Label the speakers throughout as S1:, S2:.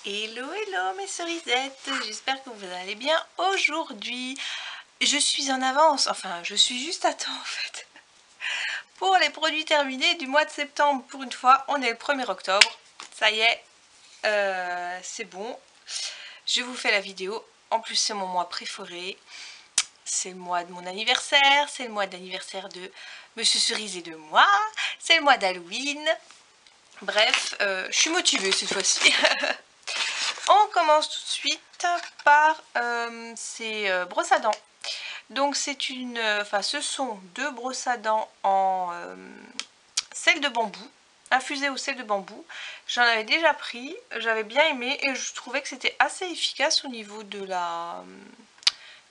S1: Hello, hello mes cerisettes, j'espère que vous allez bien aujourd'hui. Je suis en avance, enfin je suis juste à temps en fait. Pour les produits terminés du mois de septembre, pour une fois, on est le 1er octobre. Ça y est, c'est bon. Je vous fais la vidéo. En plus c'est mon mois préféré. C'est le mois de mon anniversaire, c'est le mois d'anniversaire de Monsieur Cerise et de moi. C'est le mois d'Halloween. Bref, je suis motivée cette fois-ci. On commence tout de suite par ces brosses à dents. Donc c'est une, ce sont deux brosses à dents en sel de bambou, infusées au sel de bambou. J'en avais déjà pris, j'avais bien aimé et je trouvais que c'était assez efficace au niveau de la,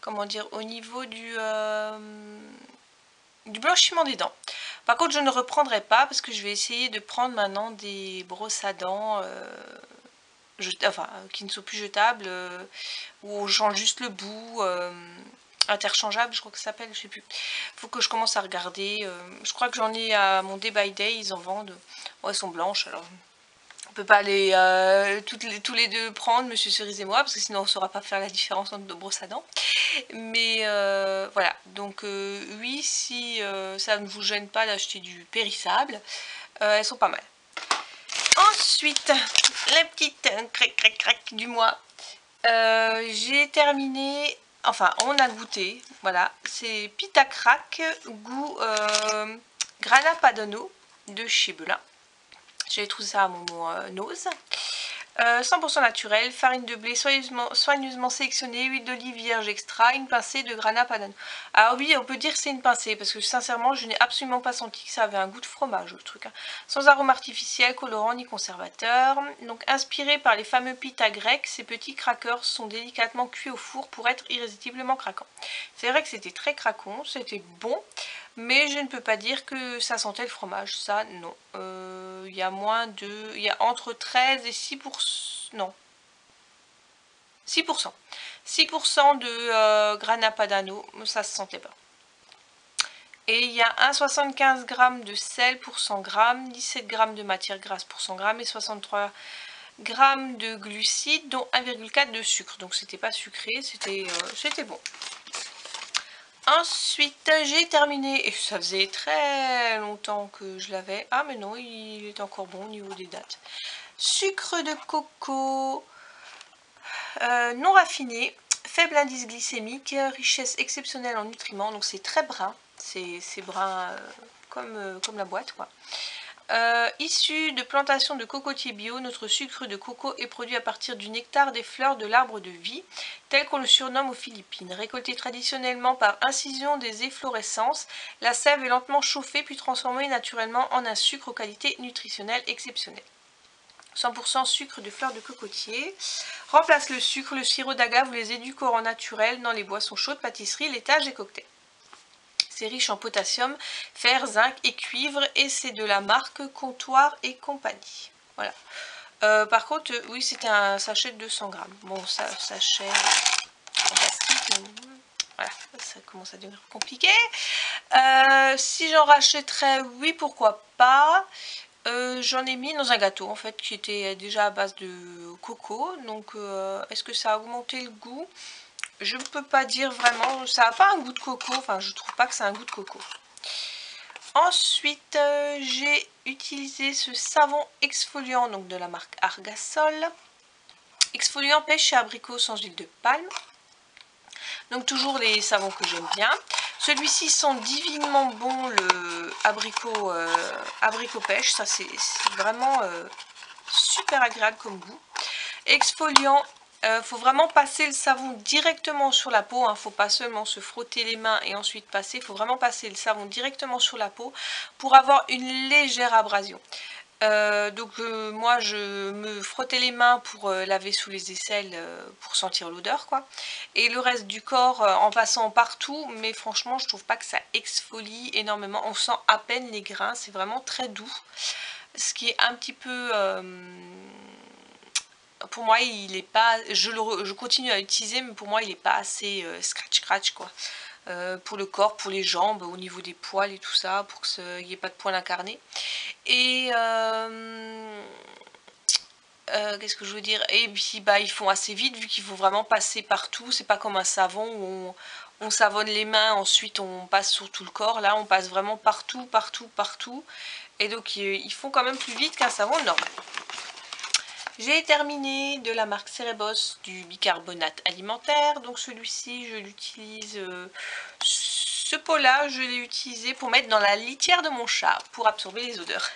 S1: comment dire, au niveau du blanchiment des dents. Par contre, je ne reprendrai pas parce que je vais essayer de prendre maintenant des brosses à dents qui ne sont plus jetables, où on change juste le bout, interchangeable je crois que ça s'appelle, je sais plus. Faut que je commence à regarder, je crois que j'en ai à mon Day by Day, ils en vendent. Ouais, elles sont blanches, alors on peut pas les tous les deux prendre, Monsieur Cerise et moi, parce que sinon on saura pas faire la différence entre nos brosses à dents. Mais voilà, donc oui, si ça ne vous gêne pas d'acheter du périssable, elles sont pas mal. Ensuite, la petite crac crac crac du mois. J'ai terminé, enfin on a goûté, voilà, c'est Pita Crack goût Grana Padano de chez Belin. J'ai trouvé ça à mon nose. 100% naturel, farine de blé soigneusement sélectionnée, huile d'olive vierge extra, une pincée de grana padano. Alors oui, on peut dire que c'est une pincée, parce que sincèrement, je n'ai absolument pas senti que ça avait un goût de fromage, le truc. Hein. Sans arôme artificiel, colorant ni conservateur. Donc inspiré par les fameux pita grecs, ces petits crackers sont délicatement cuits au four pour être irrésistiblement craquants. C'est vrai que c'était très craquant, c'était bon. Mais je ne peux pas dire que ça sentait le fromage, ça non. Il y a il y a entre 13 et 6%, non, 6%. 6% de grana padano, ça se sentait pas. Et il y a 1,75 g de sel pour 100 g, 17 g de matière grasse pour 100 g et 63 g de glucides, dont 1,4 de sucre. Donc c'était pas sucré, c'était bon. Ensuite, j'ai terminé, et ça faisait très longtemps que je l'avais. Ah mais non, il est encore bon au niveau des dates. Sucre de coco non raffiné, faible indice glycémique, richesse exceptionnelle en nutriments. Donc c'est très brun, c'est brun comme la boîte quoi. Issu de plantations de cocotiers bio, notre sucre de coco est produit à partir du nectar des fleurs de l'arbre de vie, tel qu'on le surnomme aux Philippines. Récolté traditionnellement par incision des efflorescences, la sève est lentement chauffée puis transformée naturellement en un sucre aux qualités nutritionnelles exceptionnelles. 100% sucre de fleurs de cocotier. Remplace le sucre, le sirop d'agave ou les édulcorants naturels dans les boissons chaudes, pâtisseries, laitages et cocktails. C'est riche en potassium, fer, zinc et cuivre et c'est de la marque Comptoir et compagnie. Voilà. Par contre, oui, c'était un sachet de 200 g. Bon, sachet en plastique, voilà, ça commence à devenir compliqué. Si j'en rachèterais, oui, pourquoi pas. J'en ai mis dans un gâteau en fait qui était déjà à base de coco. Donc, est-ce que ça a augmenté le goût? Je ne peux pas dire vraiment, ça n'a pas un goût de coco, enfin je trouve pas que c'est un goût de coco. Ensuite, j'ai utilisé ce savon exfoliant donc de la marque Argasol. Exfoliant pêche et abricot sans huile de palme. Donc toujours les savons que j'aime bien. Celui-ci sent divinement bon le abricot pêche, ça c'est vraiment super agréable comme goût. Exfoliant. Faut vraiment passer le savon directement sur la peau, hein. Faut pas seulement se frotter les mains et ensuite passer, il faut vraiment passer le savon directement sur la peau pour avoir une légère abrasion. Moi je me frottais les mains pour laver sous les aisselles pour sentir l'odeur quoi. Et le reste du corps en passant partout, mais franchement je trouve pas que ça exfolie énormément, on sent à peine les grains, c'est vraiment très doux. Ce qui est un petit peu... pour moi il est pas, je continue à l'utiliser mais pour moi il n'est pas assez scratch quoi. Pour le corps, pour les jambes, au niveau des poils et tout ça, pour qu'il n'y ait pas de poils incarnés. Et Qu'est-ce que je veux dire? Et puis bah ils font assez vite vu qu'il faut vraiment passer partout. C'est pas comme un savon où on savonne les mains, ensuite on passe sur tout le corps. Là on passe vraiment partout, partout, partout. Et donc ils font quand même plus vite qu'un savon normal. J'ai terminé de la marque Cerebos du bicarbonate alimentaire. Donc celui-ci je l'utilise, ce pot là je l'ai utilisé pour mettre dans la litière de mon chat pour absorber les odeurs.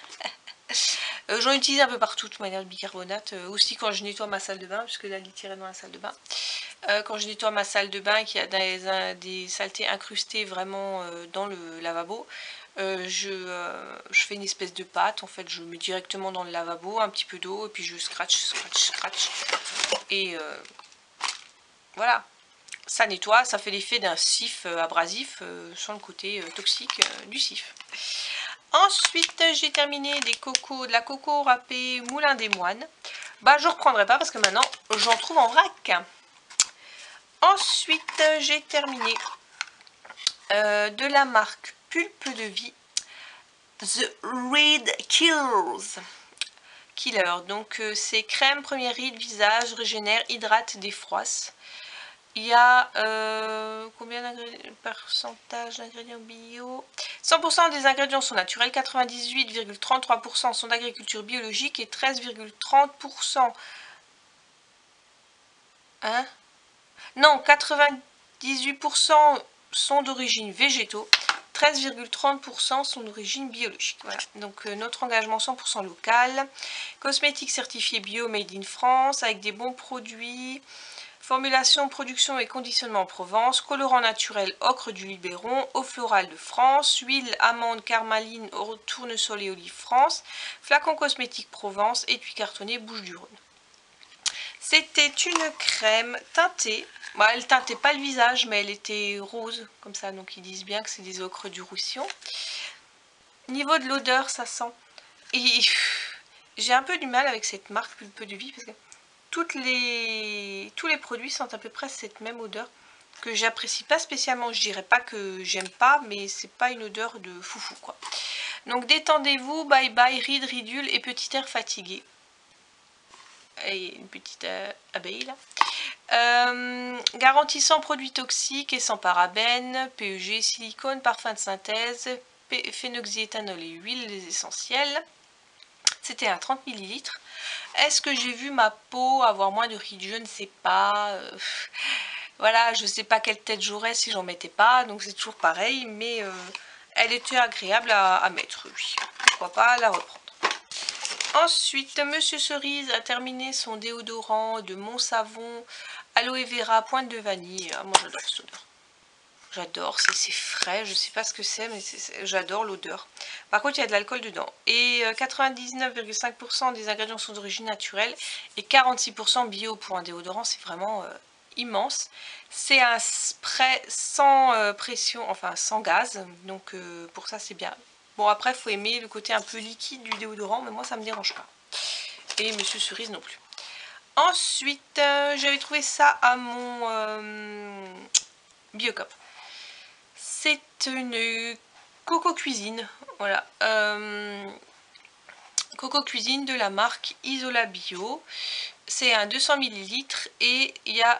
S1: J'en utilise un peu partout de toute manière le bicarbonate, aussi quand je nettoie ma salle de bain, puisque la litière est dans la salle de bain. Quand je nettoie ma salle de bain et qu'il y a des saletés incrustées vraiment dans le lavabo, je fais une espèce de pâte. En fait je mets directement dans le lavabo un petit peu d'eau et puis je scratch, scratch, scratch. Et voilà, ça nettoie, ça fait l'effet d'un sif abrasif sans le côté toxique du sif. Ensuite, j'ai terminé de la coco râpée Moulin des Moines. Bah, je reprendrai pas parce que maintenant, j'en trouve en vrac. Ensuite, j'ai terminé de la marque Pulpe de Vie, The Reed Killer. Donc, c'est crème première ride, visage, régénère, hydrate, défroisse. Il y a combien d'ingrédients, pourcentage d'ingrédients bio? 100% des ingrédients sont naturels, 98,33% sont d'agriculture biologique et 13,30%. Hein? Non, 98% sont d'origine végétaux, 13,30% sont d'origine biologique. Voilà, donc notre engagement 100% local. Cosmétiques certifiés bio, made in France, avec des bons produits. Formulation, production et conditionnement en Provence, colorant naturel ocre du Luberon, eau florale de France, huile amande carmaline, tournesol et olive France, flacon cosmétique Provence, étui cartonné Bouches-du-Rhône. C'était une crème teintée. Bon, elle teintait pas le visage, mais elle était rose, comme ça, donc ils disent bien que c'est des ocres du Roussillon. Niveau de l'odeur, ça sent. Et j'ai un peu du mal avec cette marque Pulpe de Vie, parce que tous les produits sentent à peu près cette même odeur que j'apprécie pas spécialement. Je dirais pas que j'aime pas, mais c'est pas une odeur de foufou quoi. Donc détendez-vous, bye bye, ride, ridule et petit air fatigué. Et une petite abeille là. Garantissant produits toxiques et sans parabènes, PEG, silicone, parfum de synthèse, phénoxyéthanol et huiles essentielles. C'était à 30 ml. Est-ce que j'ai vu ma peau avoir moins de rides? Je ne sais pas. Voilà, je ne sais pas quelle tête j'aurais si j'en mettais pas. Donc c'est toujours pareil. Mais elle était agréable à mettre, oui. Pourquoi pas la reprendre. Ensuite, Monsieur Cerise a terminé son déodorant de Mon Savon Aloe Vera pointe de vanille. Ah, moi j'adore cette odeur. J'adore, c'est frais, je sais pas ce que c'est, mais j'adore l'odeur. Par contre, il y a de l'alcool dedans. Et 99,5% des ingrédients sont d'origine naturelle et 46% bio pour un déodorant, c'est vraiment immense. C'est un spray sans pression, enfin sans gaz, donc pour ça c'est bien. Bon, après, il faut aimer le côté un peu liquide du déodorant, mais moi ça me dérange pas. Et Monsieur Cerise non plus. Ensuite, j'avais trouvé ça à mon Biocop. C'est une Coco Cuisine, voilà, Coco Cuisine de la marque Isola Bio. C'est un 200 ml et il y a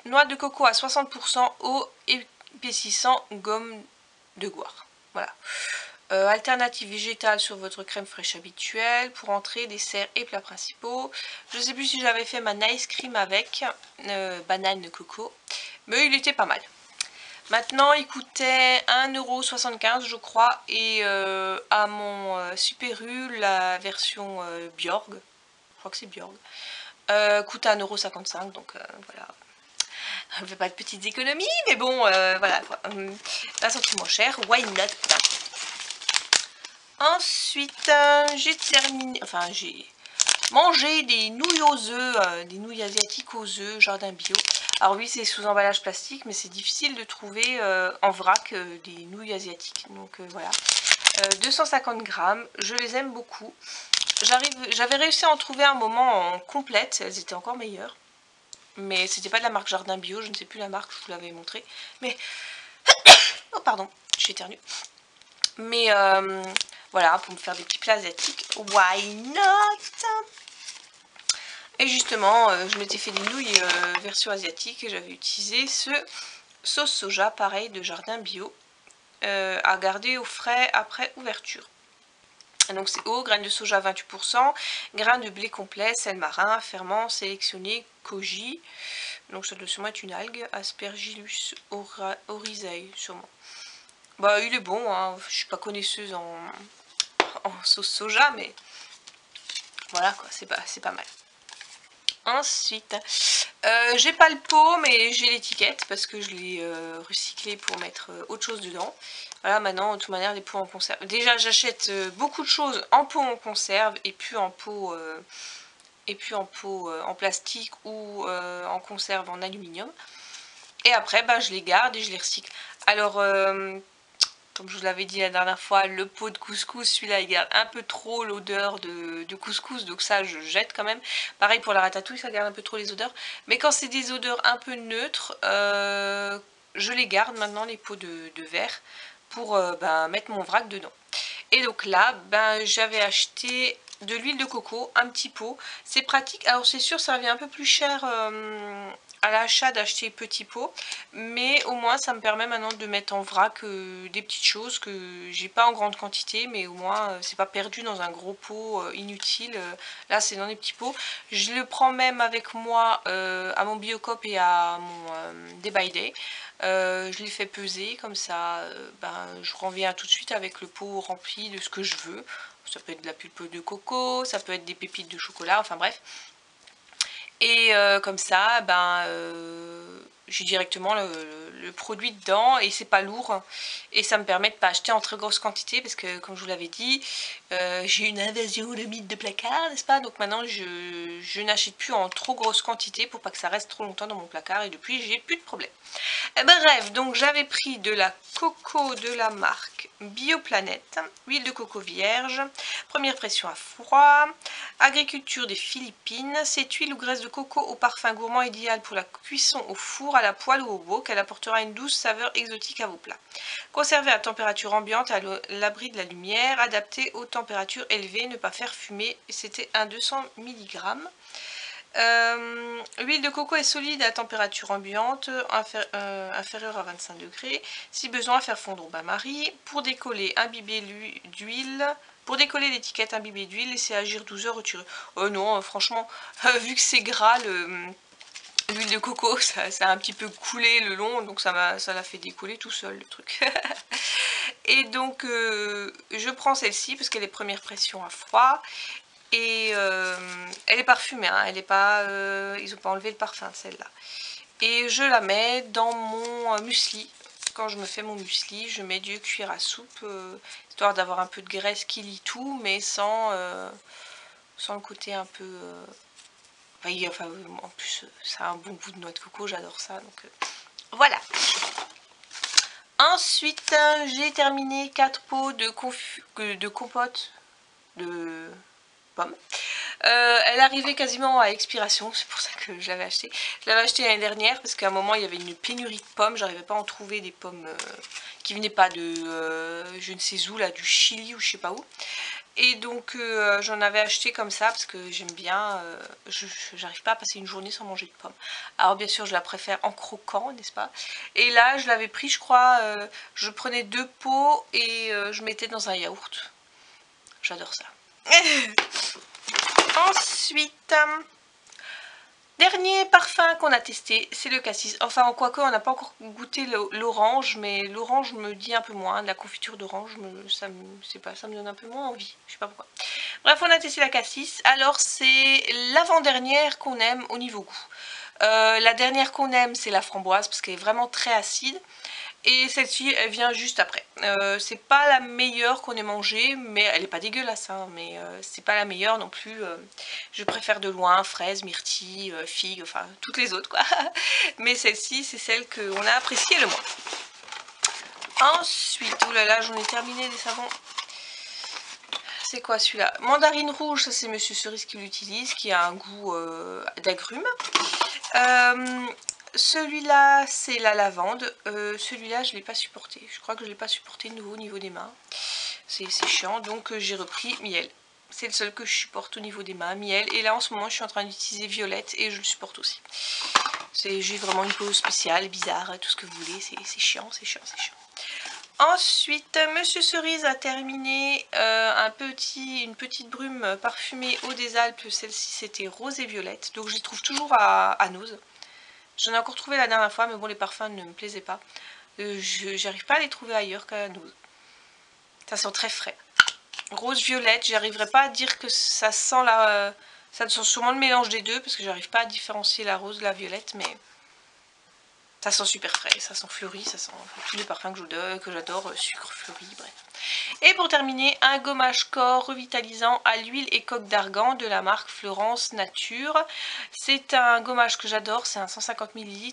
S1: noix de coco à 60%, eau épaississant, gomme de goire. Voilà. Alternative végétale sur votre crème fraîche habituelle pour entrée, dessert et plats principaux. Je ne sais plus si j'avais fait ma nice cream avec banane de coco, mais il était pas mal. Maintenant, il coûtait 1,75 € je crois. Et à mon Super U, la version Bjorg, je crois que c'est Bjorg, coûte 1,55 €. Donc voilà. On ne fait pas de petites économies, mais bon, voilà. Là, c'est moins cher. Why not? Ensuite, j'ai terminé. Enfin, j'ai mangé des nouilles aux œufs, des nouilles asiatiques aux œufs, jardin bio. Alors oui, c'est sous emballage plastique, mais c'est difficile de trouver en vrac des nouilles asiatiques. Donc voilà. 250 grammes, je les aime beaucoup. J'avais réussi à en trouver un moment en complète, elles étaient encore meilleures. Mais c'était pas de la marque Jardin Bio, je ne sais plus la marque, je vous l'avais montré. Mais, oh pardon, j'ai éternué. Mais voilà, pour me faire des petits plats asiatiques, why not? Et justement, je m'étais fait des nouilles version asiatique et j'avais utilisé ce sauce soja, pareil, de Jardin Bio, à garder au frais après ouverture. Donc c'est eau, graines de soja 28%, grains de blé complet, sel marin, ferment sélectionné, koji. Donc ça doit sûrement être une algue, Aspergillus oryzae, sûrement. Bah il est bon, hein. Je suis pas connaisseuse en sauce soja, mais voilà quoi, c'est pas mal. Ensuite, j'ai pas le pot, mais j'ai l'étiquette parce que je l'ai recyclé pour mettre autre chose dedans. Voilà, maintenant, de toute manière, les pots en conserve. Déjà, j'achète beaucoup de choses en pot en conserve et puis en pot, en plastique ou en conserve en aluminium. Et après, bah, je les garde et je les recycle. Alors, comme je vous l'avais dit la dernière fois, le pot de couscous, celui-là, il garde un peu trop l'odeur de couscous, donc ça, je jette quand même. Pareil pour la ratatouille, ça garde un peu trop les odeurs. Mais quand c'est des odeurs un peu neutres, je les garde maintenant, les pots de verre, pour ben, mettre mon vrac dedans. Et donc là, ben, j'avais acheté de l'huile de coco, un petit pot. C'est pratique. Alors c'est sûr, ça revient un peu plus cher à l'achat d'acheter petit pot, mais au moins ça me permet maintenant de mettre en vrac des petites choses que j'ai pas en grande quantité, mais au moins c'est pas perdu dans un gros pot inutile. Là c'est dans des petits pots. Je le prends même avec moi à mon Biocop et à mon Day by Day. Je les fais peser comme ça, ben, je reviens tout de suite avec le pot rempli de ce que je veux. Ça peut être de la pulpe de coco, ça peut être des pépites de chocolat, enfin bref. Et comme ça, ben, j'ai directement le produit dedans et c'est pas lourd. Et ça me permet de pas acheter en très grosse quantité parce que, comme je vous l'avais dit, j'ai une invasion de mythes de placard, n'est-ce pas? Donc maintenant, je n'achète plus en trop grosse quantité pour pas que ça reste trop longtemps dans mon placard et depuis, j'ai plus de problème. Bref, donc j'avais pris de la coco de la marque Bioplanète, huile de coco vierge, première pression à froid, agriculture des Philippines. Cette huile ou graisse de coco au parfum gourmand idéale pour la cuisson au four, à la poêle ou au wok. Elle apportera une douce saveur exotique à vos plats. Conservée à température ambiante à l'abri de la lumière, adaptée aux températures élevées, ne pas faire fumer. C'était un 200 mg. L'huile de coco est solide à température ambiante, inférieure à 25 degrés. Si besoin, faire fondre au bain-marie. Pour décoller, imbiber d'huile. Pour décoller l'étiquette, imbiber d'huile, laisser agir 12 heures, retirer. Oh non, franchement, vu que c'est gras, l'huile de coco, ça a un petit peu coulé le long, donc ça l'a fait décoller tout seul le truc. Et donc, je prends celle-ci parce qu'elle est première pression à froid. Et elle est parfumée, hein, elle est pas, ils n'ont pas enlevé le parfum de celle-là. Et je la mets dans mon muesli. Quand je me fais mon muesli, je mets 2 cuillères à soupe, histoire d'avoir un peu de graisse qui lie tout, mais sans le côté un peu... enfin, en plus, ça a un bon goût de noix de coco, j'adore ça. Donc voilà. Ensuite, j'ai terminé 4 pots de compote de pommes. Elle arrivait quasiment à expiration, c'est pour ça que je l'avais acheté. Je l'avais acheté l'année dernière parce qu'à un moment il y avait une pénurie de pommes, j'arrivais pas à en trouver des pommes qui venaient pas de je ne sais où, là, du Chili ou je sais pas où. Et donc j'en avais acheté comme ça parce que j'aime bien, j'arrive pas à passer une journée sans manger de pommes. Alors bien sûr je la préfère en croquant, n'est-ce pas? Et là je l'avais pris, je crois, je prenais 2 pots et je mettais dans un yaourt. J'adore ça. Ensuite, dernier parfum qu'on a testé, c'est le cassis. Enfin, quoique, on n'a pas encore goûté l'orange, mais l'orange me dit un peu moins. La confiture d'orange, ça me donne un peu moins envie. Je sais pas pourquoi. Bref, on a testé la cassis. Alors, c'est l'avant-dernière qu'on aime au niveau goût. La dernière qu'on aime, c'est la framboise, parce qu'elle est vraiment très acide. Et celle-ci, elle vient juste après. C'est pas la meilleure qu'on ait mangée, mais elle est pas dégueulasse, hein, mais c'est pas la meilleure non plus. Je préfère de loin fraise, myrtille, figue, enfin toutes les autres quoi. Mais celle-ci, c'est celle qu'on a appréciée le moins. Ensuite, oulala, j'en ai terminé des savons. C'est quoi celui-là? Mandarine rouge, ça c'est Monsieur Cerise qui l'utilise, qui a un goût d'agrumes. Celui-là, c'est la lavande. Celui-là, je ne l'ai pas supporté. Je crois que je ne l'ai pas supporté de nouveau au niveau des mains. C'est chiant. Donc, j'ai repris miel. C'est le seul que je supporte au niveau des mains, miel. Et là en ce moment je suis en train d'utiliser violette et je le supporte aussi. J'ai vraiment une peau spéciale, bizarre, tout ce que vous voulez, c'est chiant, c'est chiant, c'est chiant. Ensuite, Monsieur Cerise a terminé une petite brume parfumée eau des Alpes. Celle-ci c'était rose et violette, donc je les trouve toujours à Nose. J'en ai encore trouvé la dernière fois, mais bon les parfums ne me plaisaient pas. J'arrive pas à les trouver ailleurs qu'à Nose. Ça sent très frais. Rose-violette, j'arriverai pas à dire que ça sent la... ça sent sûrement le mélange des deux, parce que j'arrive pas à différencier la rose de la violette, mais... ça sent super frais, ça sent fleuri, ça sent tous les parfums que j'adore, sucre fleuri, bref. Et pour terminer, un gommage corps revitalisant à l'huile et coque d'argan de la marque Florence Nature. C'est un gommage que j'adore, c'est un 150 ml.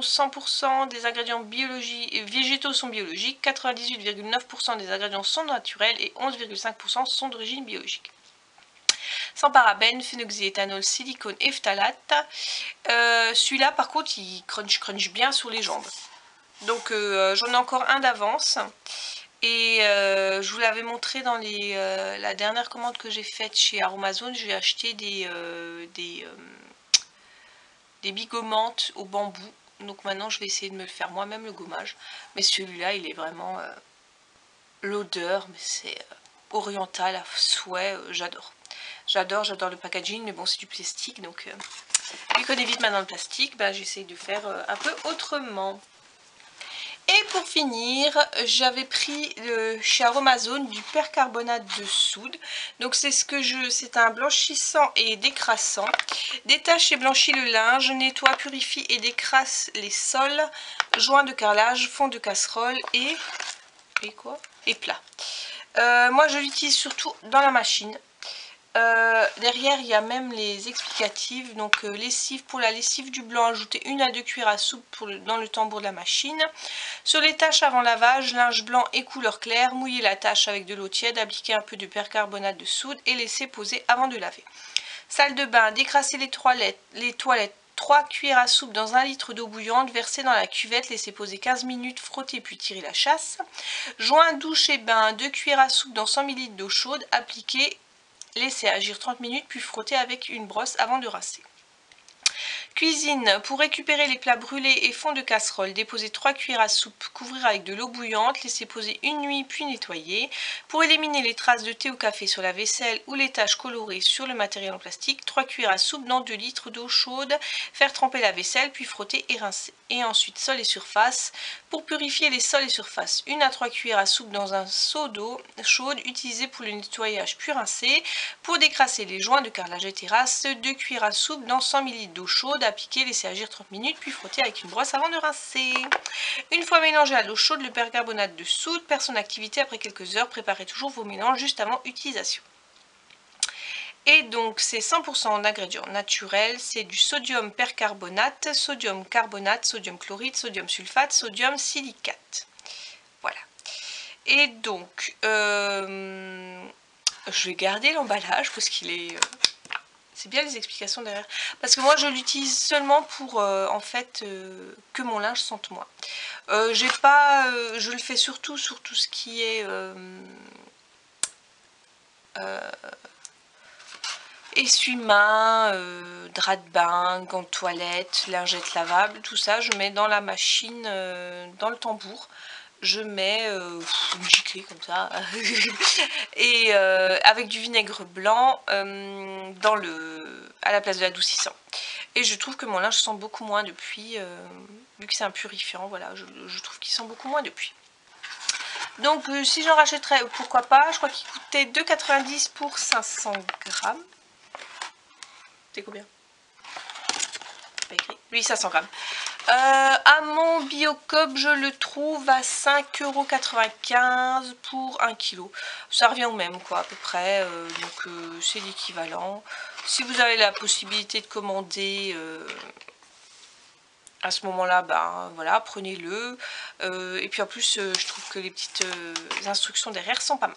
S1: 100% des ingrédients végétaux sont biologiques, 98,9% des ingrédients sont naturels et 11,5% sont d'origine biologique. Sans parabènes, phénoxyéthanol, silicone et phtalate. Celui-là par contre il crunch bien sur les jambes. Donc j'en ai encore un d'avance. Et je vous l'avais montré dans la dernière commande que j'ai faite chez Aromazone. J'ai acheté des bigommantes au bambou. Donc maintenant je vais essayer de me le faire moi-même le gommage. Mais celui-là il est vraiment l'odeur, mais c'est oriental à souhait, j'adore. J'adore le packaging, mais bon c'est du plastique, donc vu qu'on évite maintenant le plastique, ben, j'essaye de faire un peu autrement. Et pour finir, j'avais pris chez Aromazone du percarbonate de soude. Donc c'est un blanchissant et décrassant. Détache et blanchit le linge, nettoie, purifie et décrasse les sols, joints de carrelage, fond de casserole et plat. Moi je l'utilise surtout dans la machine. Derrière il y a même les explicatifs. Donc lessive, pour la lessive du blanc, ajoutez 1 à 2 cuillères à soupe dans le tambour de la machine. Sur les taches avant lavage, linge blanc et couleur claire, mouillez la tache avec de l'eau tiède, appliquez un peu de percarbonate de soude et laissez poser avant de laver. Salle de bain, décrassez les toilettes, 3 cuillères à soupe dans 1 litre d'eau bouillante, versez dans la cuvette, laissez poser 15 minutes, frottez puis tirez la chasse. Joint douche et bain, 2 cuillères à soupe dans 100 ml d'eau chaude, appliquez. Laissez agir 30 minutes puis frotter avec une brosse avant de rincer. Cuisine, pour récupérer les plats brûlés et fond de casserole, déposez 3 cuillères à soupe, couvrir avec de l'eau bouillante, laissez poser une nuit puis nettoyer. Pour éliminer les traces de thé ou café sur la vaisselle ou les taches colorées sur le matériel en plastique, 3 cuillères à soupe dans 2 litres d'eau chaude, faire tremper la vaisselle puis frotter et rincer. Et ensuite sol et surface, pour purifier les sols et surfaces, 1 à 3 cuillères à soupe dans un seau d'eau chaude utilisé pour le nettoyage puis rincer. Pour décrasser les joints de carrelage et terrasse, 2 cuillères à soupe dans 100 ml d'eau chaude, appliquer, laisser agir 30 minutes puis frotter avec une brosse avant de rincer. Une fois mélangé à l'eau chaude, le percarbonate de soude perd son activité après quelques heures. Préparez toujours vos mélanges juste avant utilisation. Et donc c'est 100% d'ingrédients naturels, c'est du sodium percarbonate, sodium carbonate, sodium chloride, sodium sulfate, sodium silicate. Voilà. Et donc je vais garder l'emballage parce qu'il est... c'est bien les explications derrière. Parce que moi je l'utilise seulement pour en fait que mon linge sente moins. Je le fais surtout sur tout ce qui est essuie-mains, drap de bain, gants de toilette, lingettes lavables, tout ça je mets dans la machine, dans le tambour. Je mets une giclée comme ça et avec du vinaigre blanc à la place de l'adoucissant. Et je trouve que mon linge sent beaucoup moins depuis, vu que c'est un purifiant, voilà, je trouve qu'il sent beaucoup moins depuis. Donc si j'en rachèterais, pourquoi pas, je crois qu'il coûtait 2,90 pour 500 grammes. C'est combien? Pas écrit. Oui, 500 grammes. À mon Biocoop, je le trouve à 5,95 € pour 1 kg. Ça revient au même, quoi, à peu près. Donc, c'est l'équivalent. Si vous avez la possibilité de commander à ce moment-là, ben voilà, prenez-le. Et puis en plus, je trouve que les petites instructions derrière sont pas mal.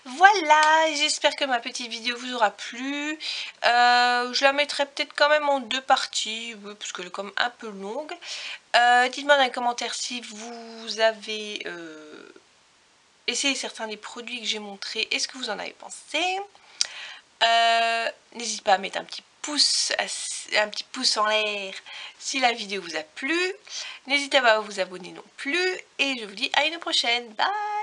S1: Voilà, j'espère que ma petite vidéo vous aura plu. Je la mettrai peut-être quand même en 2 parties, parce qu'elle est quand même un peu longue. Dites-moi dans les commentaires si vous avez essayé certains des produits que j'ai montrés et ce que vous en avez pensé. N'hésitez pas à mettre un petit pouce en l'air si la vidéo vous a plu. N'hésitez pas à vous abonner non plus. Et je vous dis à une prochaine. Bye!